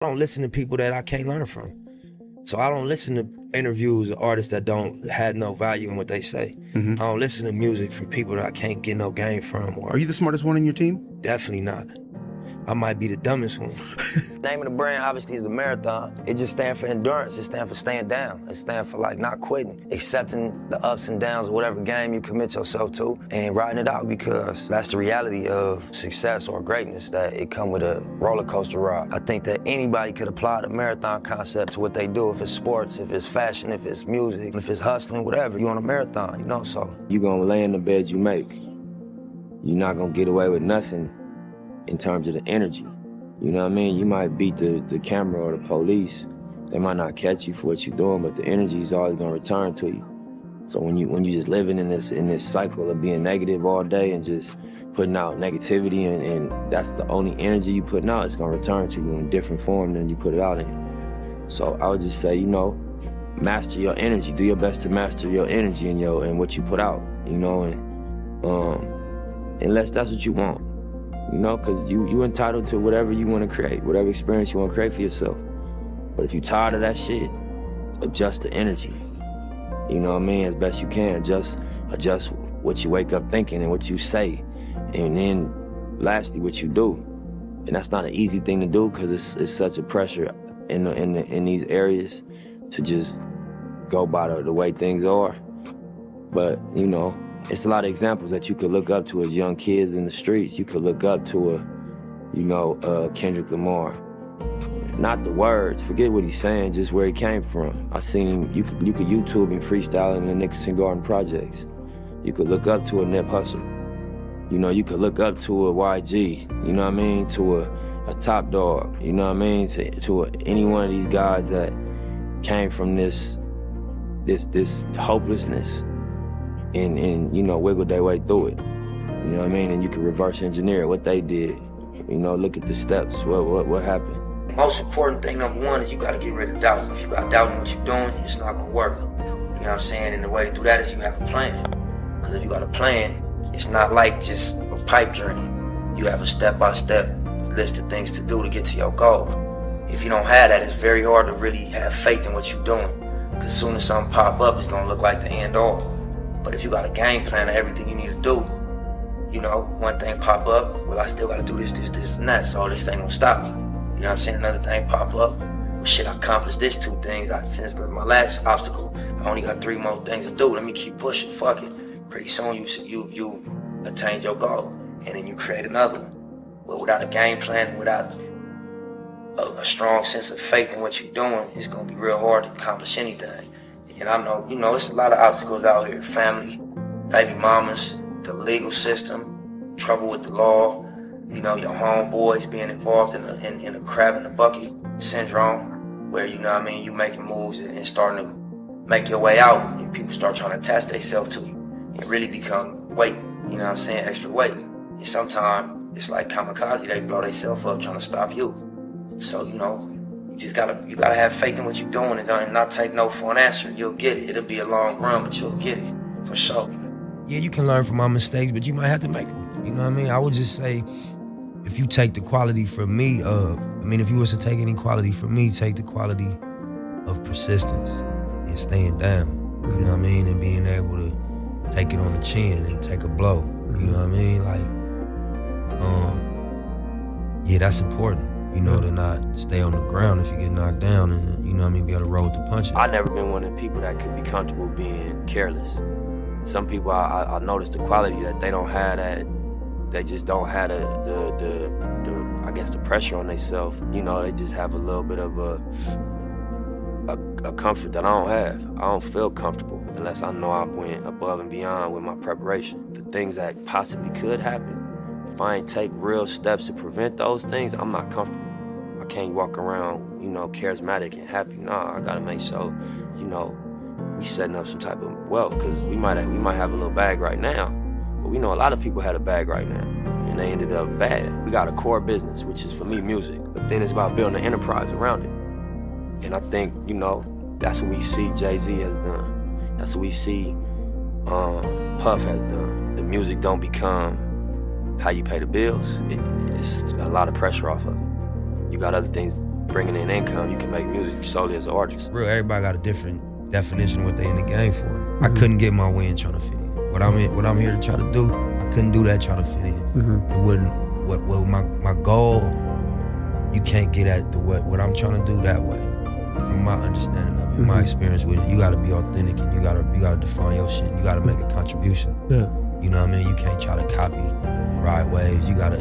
I don't listen to people that I can't learn from. So I don't listen to interviews of artists that don't have no value in what they say. I don't listen to music from people that I can't get no game from. Are you the smartest one in your team? Definitely not. I might be the dumbest one. Name of the brand obviously is the marathon. It just stands for endurance. It stands for staying down. It stands for like not quitting, accepting the ups and downs of whatever game you commit yourself to and riding it out, because that's the reality of success or greatness, that it come with a roller coaster ride. I think that anybody could apply the marathon concept to what they do. If it's sports, if it's fashion, if it's music, if it's hustling, whatever, you on a marathon, you know, so. You're gonna lay in the bed you make. You're not gonna get away with nothing in terms of the energy. You know what I mean? You might beat the camera or the police. They might not catch you for what you're doing, but the energy is always gonna return to you. So when you just living in this cycle of being negative all day and just putting out negativity, and that's the only energy you putting out, it's gonna return to you in a different form than you put it out in. So I would just say, you know, master your energy. Do your best to master your energy and what you put out, you know, and unless that's what you want. You know, because you entitled to whatever you want to create, whatever experience you want to create for yourself. But if you're tired of that shit, adjust the energy. You know what I mean? As best you can. Adjust what you wake up thinking and what you say. And then, lastly, what you do. And that's not an easy thing to do, because it's such a pressure in these areas to just go by the way things are. But, you know, it's a lot of examples that you could look up to as young kids in the streets. You could look up to Kendrick Lamar. Not the words, forget what he's saying, just where he came from. I seen him, you could YouTube him freestyling in the Nicholson Garden Projects. You could look up to a Nip Hussle. You know, you could look up to a YG, you know what I mean? To a Top Dog, you know what I mean? To any one of these guys that came from this hopelessness. And you know, wiggle their way through it. You know what I mean? And you can reverse engineer what they did. You know, look at the steps, what happened. The most important thing, number one, is you gotta get rid of doubt. If you got doubt in what you're doing, it's not gonna work. You know what I'm saying? And the way to do that is you have a plan. Because if you got a plan, it's not like just a pipe dream. You have a step-by-step list of things to do to get to your goal. If you don't have that, it's very hard to really have faith in what you're doing. Because as soon as something pop up, it's gonna look like the end all. But if you got a game plan of everything you need to do, you know, one thing pop up, well, I still gotta do this, and that, so this ain't gonna stop me. You know what I'm saying? Another thing pop up, well, shit, I accomplished this 2 things. Since my last obstacle, I only got 3 more things to do. Let me keep pushing, fuck it. Pretty soon you attain your goal, and then you create another one. But without a game plan and without a strong sense of faith in what you're doing, it's gonna be real hard to accomplish anything. And I know, you know, it's a lot of obstacles out here. Family, baby mamas, the legal system, trouble with the law, you know, your homeboys being involved in a crab in the bucket syndrome, where, you know what I mean, you making moves and starting to make your way out, and people start trying to attach themselves to you and really become weight, you know what I'm saying, extra weight. And sometimes it's like kamikaze, they blow themselves up trying to stop you. So, you know, you gotta have faith in what you're doing and not take no for an answer. You'll get it. It'll be a long run, but you'll get it, for sure. Yeah, you can learn from my mistakes, but you might have to make them. You know what I mean? I would just say, if you take the quality from me, if you was to take any quality from me, take the quality of persistence and staying down. You know what I mean? And being able to take it on the chin and take a blow. You know what I mean? Like, yeah, that's important. You know, to not stay on the ground if you get knocked down, and, you know what I mean, be able to roll with the punches. I never been one of the people that could be comfortable being careless. Some people, I noticed the quality that they don't have that, they just don't have I guess the pressure on themselves. You know, they just have a little bit of a comfort that I don't have. I don't feel comfortable unless I know I went above and beyond with my preparation. The things that possibly could happen, if I ain't take real steps to prevent those things, I'm not comfortable. I can't walk around, you know, charismatic and happy. Nah, I gotta make sure, you know, we setting up some type of wealth, because we might have a little bag right now, but we know a lot of people had a bag right now, and they ended up bad. We got a core business, which is, for me, music, but then it's about building an enterprise around it. And I think, you know, that's what we see Jay-Z has done. That's what we see Puff has done. The music don't become how you pay the bills. It's a lot of pressure off of it. You got other things bringing in income. You can make music solely as an artist. Real, everybody got a different definition of what they in the game for. I couldn't get my way in trying to fit in. What I'm here to try to do, I couldn't do that trying to fit in. It wouldn't. What my goal, you can't get at what I'm trying to do that way. From my understanding of it, my experience with it, you gotta be authentic and you gotta define your shit. You gotta make a contribution. Yeah. You know what I mean? You can't try to copy, ride waves. You gotta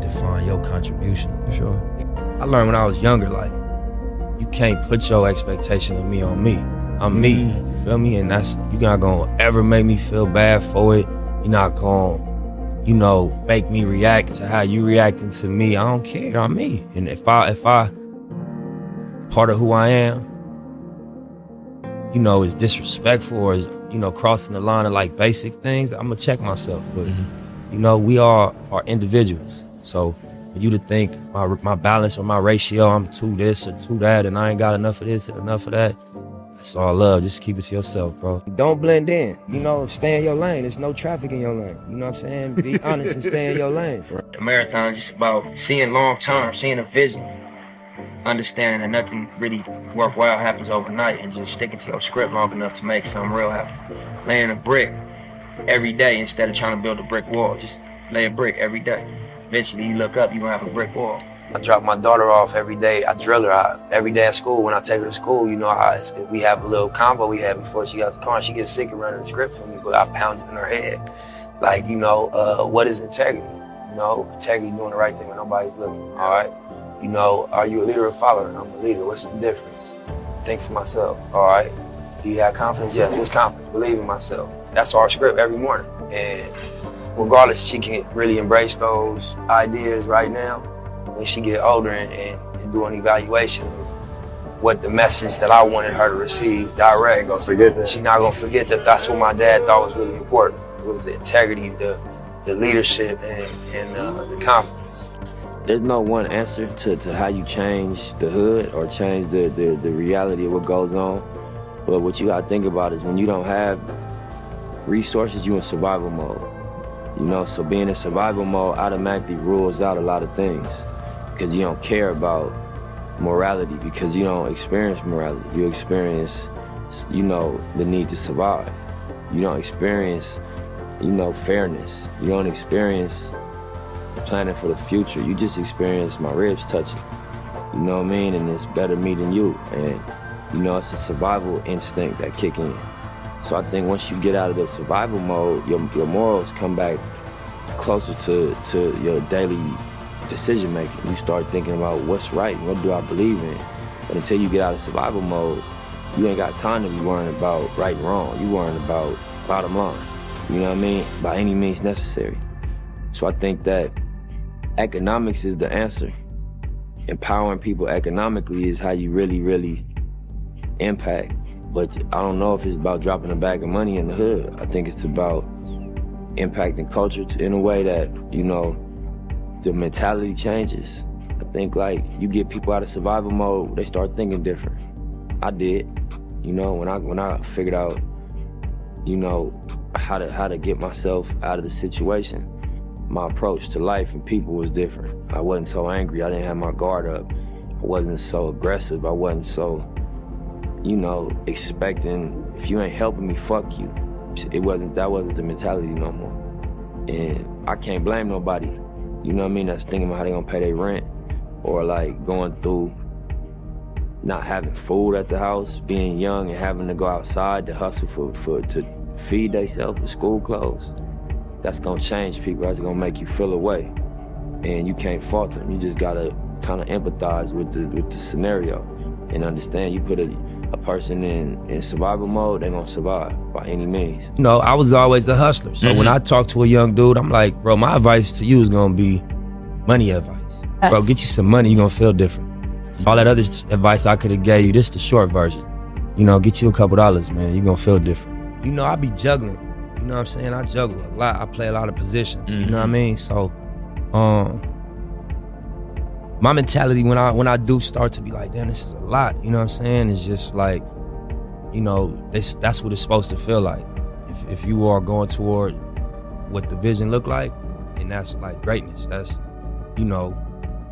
define your contribution. For sure. I learned when I was younger, like, you can't put your expectation of me on me. I'm me, you feel me? And you're not gonna ever make me feel bad for it. You're not gonna, make me react to how you reacting to me. I don't care, I'm me. And if I part of who I am, is disrespectful or is, crossing the line of like basic things, I'm gonna check myself. But, we all are individuals. So for you to think my balance or my ratio, I'm to this or to that, and I ain't got enough of this and enough of that, that's all love. Just keep it to yourself, bro. Don't blend in. Stay in your lane. There's no traffic in your lane. You know what I'm saying? Be honest and stay in your lane. The marathon is just about seeing long term, seeing a vision, understanding that nothing really worthwhile happens overnight, and just sticking to your script long enough to make something real happen. Laying a brick every day instead of trying to build a brick wall. Just lay a brick every day. Eventually you look up, you're gonna have a brick wall. I drop my daughter off every day. I drill her every day at school. When I take her to school, we have a little combo we had before she got the car, and she gets sick of running the script for me, but I pound it in her head. Like, what is integrity? Integrity, doing the right thing when nobody's looking, all right? Are you a leader or a follower? I'm a leader. What's the difference? Think for myself, all right? Do you have confidence? Yes. What's confidence? Believe in myself. That's our script every morning. And regardless if she can really embrace those ideas right now, when she get older and do an evaluation of what the message that I wanted her to receive direct, she's not gonna forget that that's what my dad thought was really important. It was the integrity, the leadership, and the confidence. There's no one answer to how you change the hood or change the reality of what goes on. But what you gotta think about is when you don't have resources, you in survival mode. So being in survival mode automatically rules out a lot of things because you don't care about morality, because you don't experience morality. You experience, the need to survive. You don't experience, fairness. You don't experience planning for the future. You just experience my ribs touching. You know what I mean? And it's better me than you. And, it's a survival instinct that kick in. So I think once you get out of the survival mode, your morals come back closer to your daily decision making. You start thinking about what's right, what do I believe in. But until you get out of survival mode, you ain't got time to be worrying about right and wrong. You worrying about bottom line. You know what I mean? By any means necessary. So I think that economics is the answer. Empowering people economically is how you really, really impact. But I don't know if it's about dropping a bag of money in the hood. I think it's about impacting culture in a way that, the mentality changes. I think you get people out of survival mode, they start thinking different. I did, when I figured out, how to get myself out of the situation. My approach to life and people was different. I wasn't so angry. I didn't have my guard up. I wasn't so aggressive. I wasn't so, expecting, if you ain't helping me, fuck you. That wasn't the mentality no more. And I can't blame nobody, that's thinking about how they gonna pay their rent or going through not having food at the house, being young and having to go outside to hustle to feed themselves with school clothes. That's gonna change people. That's gonna make you feel away. And you can't fault them. You just gotta kind of empathize with the scenario and understand you put a person in survival mode, they're gonna survive by any means. I was always a hustler. So when I talk to a young dude, I'm like, bro, my advice to you is gonna be money advice. Bro, get you some money, you're gonna feel different. All that other advice I could've gave you, this the short version. Get you a couple dollars, man, you're gonna feel different. I be juggling. You know what I'm saying? I juggle a lot. I play a lot of positions. You know what I mean? So, my mentality when I do start to be like, damn, this is a lot. You know what I'm saying? It's just like, that's what it's supposed to feel like. If you are going toward what the vision look like, and that's like greatness. That's,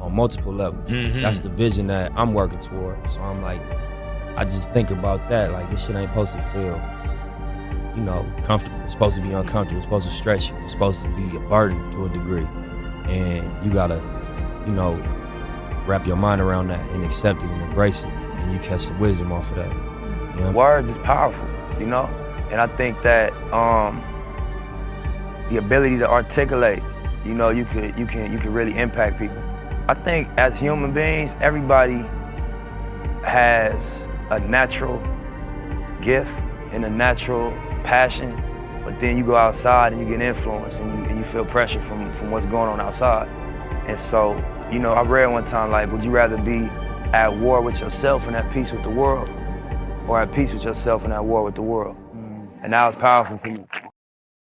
on multiple levels. That's the vision that I'm working toward. So I'm like, I just think about that. Like, this shit ain't supposed to feel, you know, comfortable. It's supposed to be uncomfortable. It's supposed to stretch you. It's supposed to be a burden to a degree. And you gotta, you know, wrap your mind around that and accept it and embrace it. And you catch the wisdom off of that. You know? Words is powerful, you know? And I think that the ability to articulate, you know, you can really impact people. I think as human beings, everybody has a natural gift and a natural passion, but then you go outside and you get influenced and you feel pressure from what's going on outside. And so, you know, I read one time, like, would you rather be at war with yourself and at peace with the world, or at peace with yourself and at war with the world? And that was powerful for me.